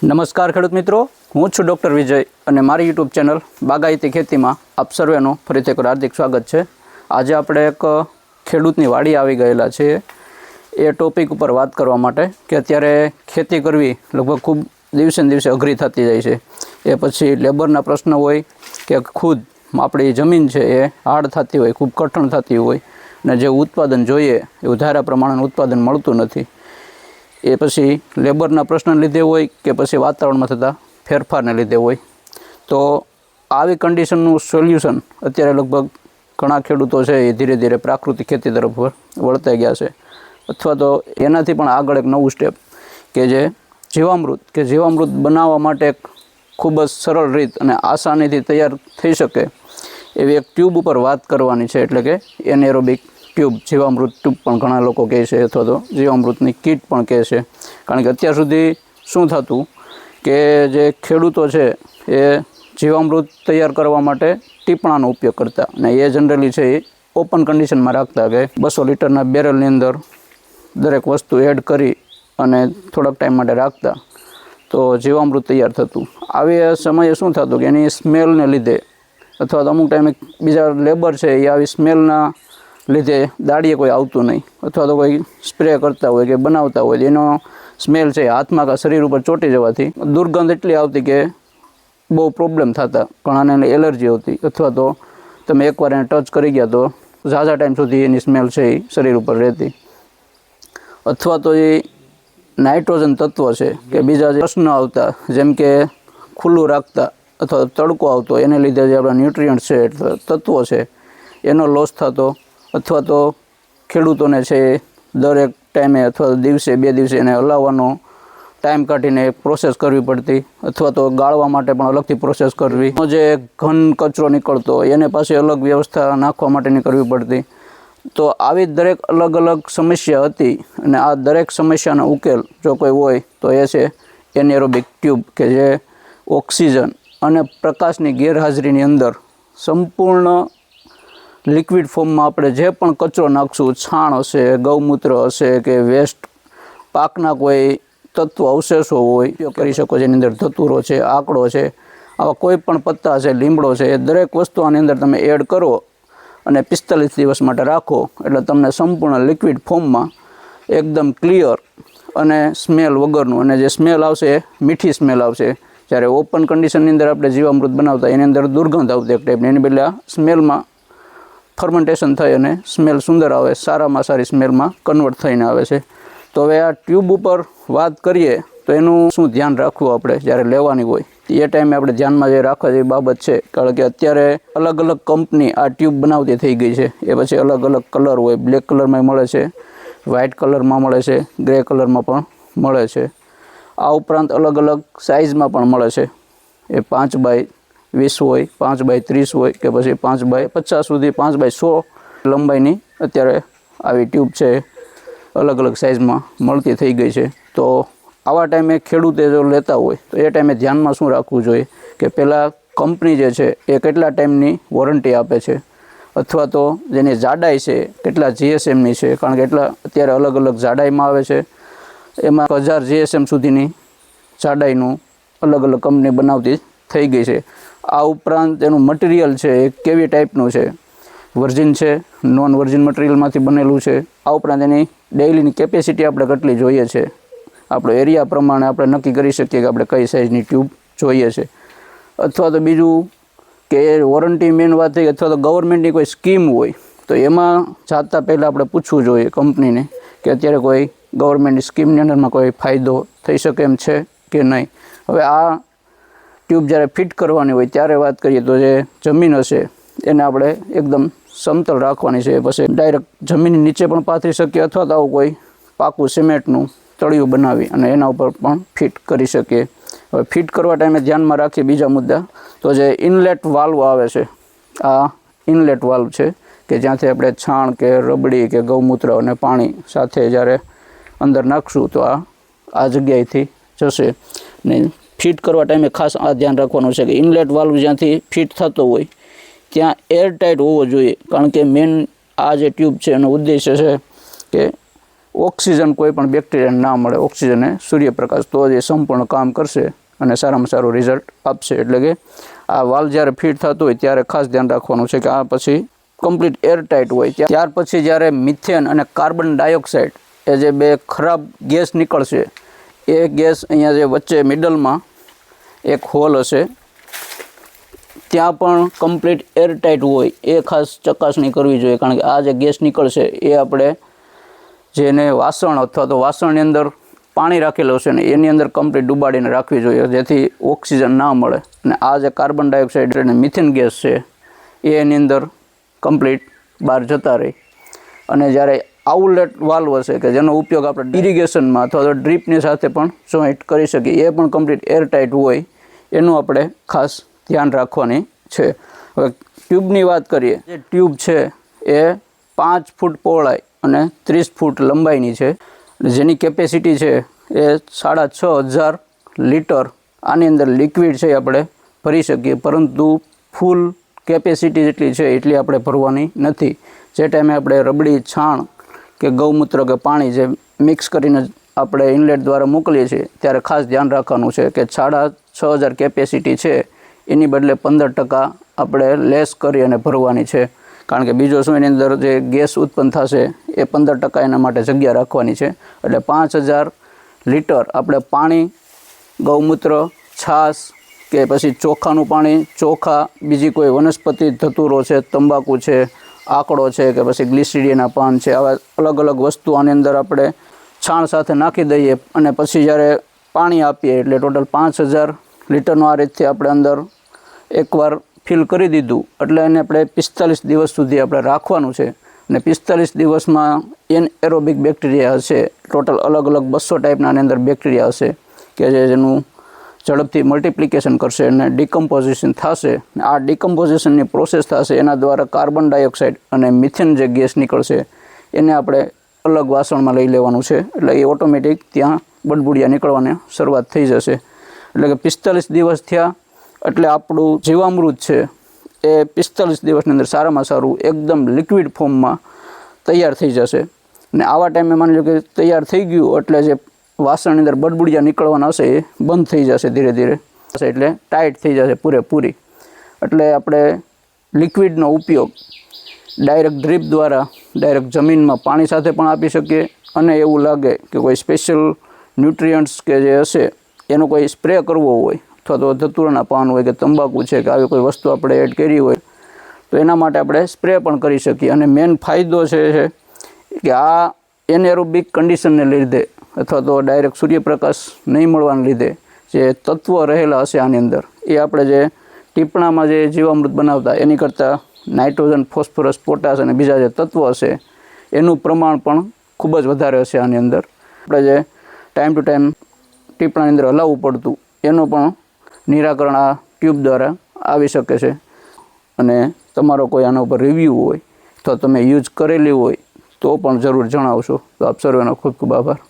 નમસ્કાર ખેડૂત મિત્રો, હું છું ડૉક્ટર વિજય અને મારી યુટ્યુબ ચેનલ બાગાયતી ખેતીમાં આપ સર્વેનું ફરીથી એક હાર્દિક સ્વાગત છે। આજે આપણે એક ખેડૂતની વાડી આવી ગયેલા છીએ એ ટોપિક ઉપર વાત કરવા માટે કે અત્યારે ખેતી કરવી લગભગ ખૂબ દિવસે ને દિવસે અઘરી થતી જાય છે। એ પછી લેબરના પ્રશ્ન હોય કે ખુદ આપણી જમીન છે એ હાર્ડ થતી હોય, ખૂબ કઠણ થતી હોય અને જે ઉત્પાદન જોઈએ એવું ધારા પ્રમાણેનું ઉત્પાદન મળતું નથી। એ પછી લેબરના પ્રશ્નને લીધે હોય કે પછી વાતાવરણમાં થતા ફેરફારને લીધે હોય। તો આવી કન્ડિશનનું સોલ્યુશન અત્યારે લગભગ ઘણા ખેડૂતો છે એ ધીરે ધીરે પ્રાકૃતિક ખેતી તરફ વળતા ગયા છે, અથવા તો એનાથી પણ આગળ એક નવું સ્ટેપ કે જે જીવામૃત બનાવવા માટે એક ખૂબ જ સરળ રીત અને આસાનીથી તૈયાર થઈ શકે એવી એક ટ્યુબ ઉપર વાત કરવાની છે, એટલે કે એનેરોબિક ટ્યુબ, જીવામૃત ટ્યુબ પણ ઘણા લોકો કહે છે, અથવા તો જીવામૃતની કીટ પણ કહે છે। કારણ કે અત્યાર સુધી શું થતું કે જે ખેડૂતો છે એ જીવામૃત તૈયાર કરવા માટે ટીપણાનો ઉપયોગ કરતા અને એ જનરલી છે એ ઓપન કન્ડિશનમાં રાખતા કે 200 લીટરના બેરલની અંદર દરેક વસ્તુ એડ કરી અને થોડાક ટાઈમ માટે રાખતા તો જીવામૃત તૈયાર થતું। આવી સમયે શું થતું કે એની સ્મેલને લીધે અથવા તો અમુક ટાઈમે બીજા લેબર છે એ આવી સ્મેલના લીધે દાડીએ કોઈ આવતું નહીં, અથવા તો કોઈ સ્પ્રે કરતા હોય કે બનાવતા હોય એનો સ્મેલ છે હાથમાં કે શરીર ઉપર ચોંટી જવાથી દુર્ગંધ એટલી આવતી કે બહુ પ્રોબ્લેમ થતા, ઘણાને એલર્જી આવતી, અથવા તો તમે એકવાર એને ટચ કરી ગયા તો ઝાઝા ટાઈમ સુધી એની સ્મેલ છે એ શરીર ઉપર રહેતી। અથવા તો એ નાઇટ્રોજન તત્વ છે કે બીજા જે પ્રશ્ન આવતા જેમ કે ખુલ્લું રાખતા અથવા તડકો આવતો એને લીધે જે આપણા ન્યુટ્રિયન્ટ છે તત્વો છે એનો લોસ થતો, અથવા તો ખેડૂતોને છે દરેક ટાઈમે અથવા તો દિવસે બે દિવસે એને હલાવવાનો ટાઈમ કાઢીને પ્રોસેસ કરવી પડતી, અથવા તો ગાળવા માટે પણ અલગથી પ્રોસેસ કરવી, જે ઘન કચરો નીકળતો એને પાસે અલગ વ્યવસ્થા નાખવા માટેની કરવી પડતી। તો આવી દરેક અલગ અલગ સમસ્યા હતી અને આ દરેક સમસ્યાનો ઉકેલ જો કોઈ હોય તો એ છે એનેરોબિક ટ્યુબ કે જે ઓક્સિજન અને પ્રકાશની ગેરહાજરીની અંદર સંપૂર્ણ લિક્વિડ ફોર્મમાં આપણે જે પણ કચરો નાખશું, છાણ હશે, ગૌમૂત્ર હશે કે વેસ્ટ પાકના કોઈ તત્વ અવશેષો હોય ઉપયોગ કરી શકો, જેની અંદર ધતુરો છે, આંકડો છે, આવા કોઈ પણ પત્તા છે, લીમડો છે, એ દરેક વસ્તુ આની અંદર તમે એડ કરો અને 45 દિવસ માટે રાખો એટલે તમને સંપૂર્ણ લિક્વિડ ફોર્મમાં એકદમ ક્લિયર અને સ્મેલ વગરનું, અને જે સ્મેલ આવશે એ મીઠી સ્મેલ આવશે। જ્યારે ઓપન કન્ડિશનની અંદર આપણે જીવામૃત બનાવતા એની અંદર દુર્ગંધ આવતી એક ટાઈપની, એની બદલે આ સ્મેલમાં ફર્મેન્ટેશન થઈ અને સ્મેલ સુંદર આવે, સારામાં સારી સ્મેલમાં કન્વર્ટ થઈને આવે છે। તો હવે આ ટ્યુબ ઉપર વાત કરીએ તો એનું શું ધ્યાન રાખવું આપણે જ્યારે લેવાની હોય એ ટાઈમે આપણે ધ્યાનમાં જે રાખવા જેવી બાબત છે, કારણ કે અત્યારે અલગ અલગ કંપની આ ટ્યુબ બનાવતી થઈ ગઈ છે। એ પછી અલગ અલગ કલર હોય, બ્લેક કલરમાં મળે છે, વ્હાઇટ કલરમાં મળે છે, ગ્રે કલરમાં પણ મળે છે, આ ઉપરાંત અલગ અલગ સાઇઝમાં પણ મળે છે। એ 5x20 હોય, 5x30 હોય કે પછી 5x50 સુધી 5x100 લંબાઈની અત્યારે આવી ટ્યુબ છે અલગ અલગ સાઇઝમાં મળતી થઈ ગઈ છે। તો આવા ટાઈમે ખેડૂતે જો લેતા હોય તો એ ટાઈમે ધ્યાનમાં શું રાખવું જોઈએ કે પહેલાં કંપની જે છે એ કેટલા ટાઈમની વોરંટી આપે છે, અથવા તો જેની જાડાઈ છે કેટલા જીએસએમની છે, કારણ કે એટલા અત્યારે અલગ અલગ જાડાઈમાં આવે છે, એમાં 1000 જીએસએમ સુધીની જાડાઈનું અલગ અલગ કંપની બનાવતી થઈ ગઈ છે। આ ઉપરાંત એનું મટીરિયલ છે એ કેવી ટાઈપનું છે, વર્જિન છે, નોન વર્જિન મટીરિયલમાંથી બનેલું છે, આ ઉપરાંત એની ડેઇલીની કેપેસિટી આપણે કેટલી જોઈએ છે, આપણો એરિયા પ્રમાણે આપણે નક્કી કરી શકીએ કે આપણે કઈ સાઇઝની ટ્યુબ જોઈએ છે। અથવા તો બીજું કે વોરંટી મેન વાત થઈ, અથવા તો ગવર્મેન્ટની કોઈ સ્કીમ હોય તો એમાં જાતા પહેલાં આપણે પૂછવું જોઈએ કંપનીને કે અત્યારે કોઈ ગવર્મેન્ટની સ્કીમની અંદરમાં કોઈ ફાયદો થઈ શકે એમ છે કે નહીં। હવે આ ટ્યુબ જ્યારે ફિટ કરવાની હોય ત્યારે વાત કરીએ તો જે જમીન હશે એને આપણે એકદમ સમતલ રાખવાની છે, પછી ડાયરેક્ટ જમીનની નીચે પણ પાથરી શકીએ, અથવા તો આવું કોઈ પાકું સિમેન્ટનું તળિયું બનાવી અને એના ઉપર પણ ફિટ કરી શકીએ। હવે ફિટ કરવા ટાઈમે ધ્યાનમાં રાખીએ બીજા મુદ્દા તો જે ઇનલેટ વાલ્વ આવે છે, આ ઇનલેટ વાલ્વ છે કે જ્યાંથી આપણે છાણ કે રબડી કે ગૌમૂત્ર અને પાણી સાથે જ્યારે અંદર નાખશું તો આ જગ્યાએથી જશે। ને ફિટ કરવા ટાઈમે ખાસ આ ધ્યાન રાખવાનું છે કે ઇનલેટ વાલ્વ જ્યાંથી ફિટ થતો હોય ત્યાં એરટાઇટ હોવો જોઈએ, કારણ કે મેન આ જે ટ્યુબ છે એનો ઉદ્દેશ્ય છે કે ઓક્સિજન કોઈ પણ બેક્ટેરિયાને ના મળે, ઓક્સિજન એ સૂર્યપ્રકાશ, તો જ એ સંપૂર્ણ કામ કરશે અને સારામાં સારું રિઝલ્ટ આપશે. એટલે કે આ વાલ જ્યારે ફિટ થતું હોય ત્યારે ખાસ ધ્યાન રાખવાનું છે કે આ પછી કમ્પ્લીટ એરટાઇટ હોય. ત્યાર પછી જ્યારે મિથેન અને કાર્બન ડાયોક્સાઇડ એ જે બે ખરાબ ગેસ નીકળશે, એ ગેસ અહીંયા જે વચ્ચે મિડલમાં એક હોલ હશે ત્યાં પણ કમ્પ્લીટ એરટાઇટ હોય એ ખાસ ચકાસણી કરવી જોઈએ. કારણ કે આ જે ગેસ નીકળશે એ આપણે જેને વાસણ અથવા તો વાસણની અંદર પાણી રાખેલું છે ને એની અંદર કમ્પ્લીટ ડૂબાડીને રાખવી જોઈએ, જેથી ઓક્સિજન ના મળે. અને આ જે કાર્બન ડાયોક્સાઇડ અને મિથેન ગેસ છે એ એની અંદર કમ્પ્લીટ બહાર જતા રહે. અને જ્યારે આઉટલેટ વાલ્વ હશે કે જેનો ઉપયોગ આપણે ઇરિગેશનમાં અથવા તો ડ્રીપની સાથે પણ જોઈન્ટ કરી શકીએ, એ પણ કમ્પ્લીટ એરટાઇટ હોય, એનું આપણે ખાસ ધ્યાન રાખવાની છે. હવે ટ્યુબની વાત કરીએ. જે ટ્યુબ છે એ 5 ફૂટ પહોળાઈ અને 30 ફૂટ લંબાઈની છે, જેની કેપેસિટી છે એ 6500 લીટર આની અંદર લિક્વિડ છે આપણે ભરી શકીએ, પરંતુ ફૂલ કેપેસિટી જેટલી છે એટલી આપણે ભરવાની નથી. જે ટાઈમે આપણે રબડી છાણ કે ગૌમૂત્ર કે પાણી જે મિક્સ કરીને આપણે ઇનલેટ દ્વારા મોકલીએ છીએ ત્યારે ખાસ ધ્યાન રાખવાનું છે કે 6500 કેપેસિટી છે એની બદલે 15% આપણે લેસ કરી અને ભરવાની છે. કારણ કે બીજો શું એની અંદર જે ગેસ ઉત્પન્ન થશે એ 15% એના માટે જગ્યા રાખવાની છે. એટલે 5000 લીટર આપણે પાણી, ગૌમૂત્ર, છાશ કે પછી ચોખાનું પાણી, ચોખા, બીજી કોઈ વનસ્પતિ ધતુરો છે, તંબાકુ છે, આકડો છે કે પછી ગ્લિસરીનના પાન છે, આવા અલગ અલગ વસ્તુ આની અંદર આપણે છાણ સાથે નાખી દઈએ અને પછી જ્યારે પાણી આપીએ એટલે ટોટલ 5000 લીટરનું આ રીતથી આપણે અંદર એકવાર ફિલ કરી દીધું એટલે એને આપણે 45 દિવસ સુધી આપણે રાખવાનું છે. અને 45 દિવસમાં એનએરોબિક બેક્ટેરિયા હશે, ટોટલ અલગ અલગ 200 ટાઈપના આની અંદર બેક્ટેરિયા હશે કે જેનું ઝડપથી મલ્ટિપ્લિકેશન કરશે અને ડિકમ્પોઝિશન થશે. આ ડિકમ્પોઝિશનની પ્રોસેસ થશે એના દ્વારા કાર્બન ડાયોક્સાઇડ અને મિથેન જે ગેસ નીકળશે એને આપણે અલગ વાસણમાં લઈ લેવાનું છે. એટલે એ ઓટોમેટિક ત્યાં બળબુડિયા નીકળવાની શરૂઆત થઈ જશે. એટલે કે 45 દિવસ થયા એટલે આપણું જીવામૃત છે એ 45 દિવસની અંદર સારામાં સારું એકદમ લિક્વિડ ફોર્મમાં તૈયાર થઈ જશે. અને આવા ટાઈમે માની લો કે તૈયાર થઈ ગયું એટલે જે વાસણની અંદર બળબુડિયા નીકળવાના હશે એ બંધ થઈ જશે ધીરે ધીરે, એટલે ટાઈટ થઈ જશે પૂરેપૂરી. એટલે આપણે લિક્વિડનો ઉપયોગ ડાયરેક્ટ ડ્રીપ દ્વારા ડાયરેક્ટ જમીનમાં પાણી સાથે પણ આપી શકીએ. અને એવું લાગે કે કોઈ સ્પેશિયલ ન્યુટ્રિયન્ટ્સ કે જે હશે એનો કોઈ સ્પ્રે કરવો હોય અથવા તો ધતુરાના પાન હોય કે તંબાકુ છે કે આવી કોઈ વસ્તુ આપણે એડ કરી હોય તો એના માટે આપણે સ્પ્રે પણ કરી શકીએ. અને મેઇન ફાયદો છે કે આ એનએરોબિક કન્ડિશનને લીધે અથવા તો ડાયરેક્ટ સૂર્યપ્રકાશ નહીં મળવાને લીધે જે તત્વો રહેલા હશે આની અંદર એ આપણે જે ટીપણામાં જે જીવામૃત બનાવતા એની કરતાં નાઇટ્રોજન, ફોસ્ફરસ, પોટાશ અને બીજા જે તત્વો હશે એનું પ્રમાણ પણ ખૂબ જ વધારે હશે આની અંદર. આપણે જે ટાઈમ ટુ ટાઈમ ટીપણાની અંદર હલાવવું પડતું એનું પણ નિરાકરણ આ ટ્યુબ દ્વારા આવી શકે છે. અને તમારો કોઈ આના ઉપર રિવ્યૂ હોય તો તમે યુઝ કરેલી હોય તો પણ જરૂર જણાવશો. તો આપ સર્વેનો ખૂબ ખૂબ આભાર.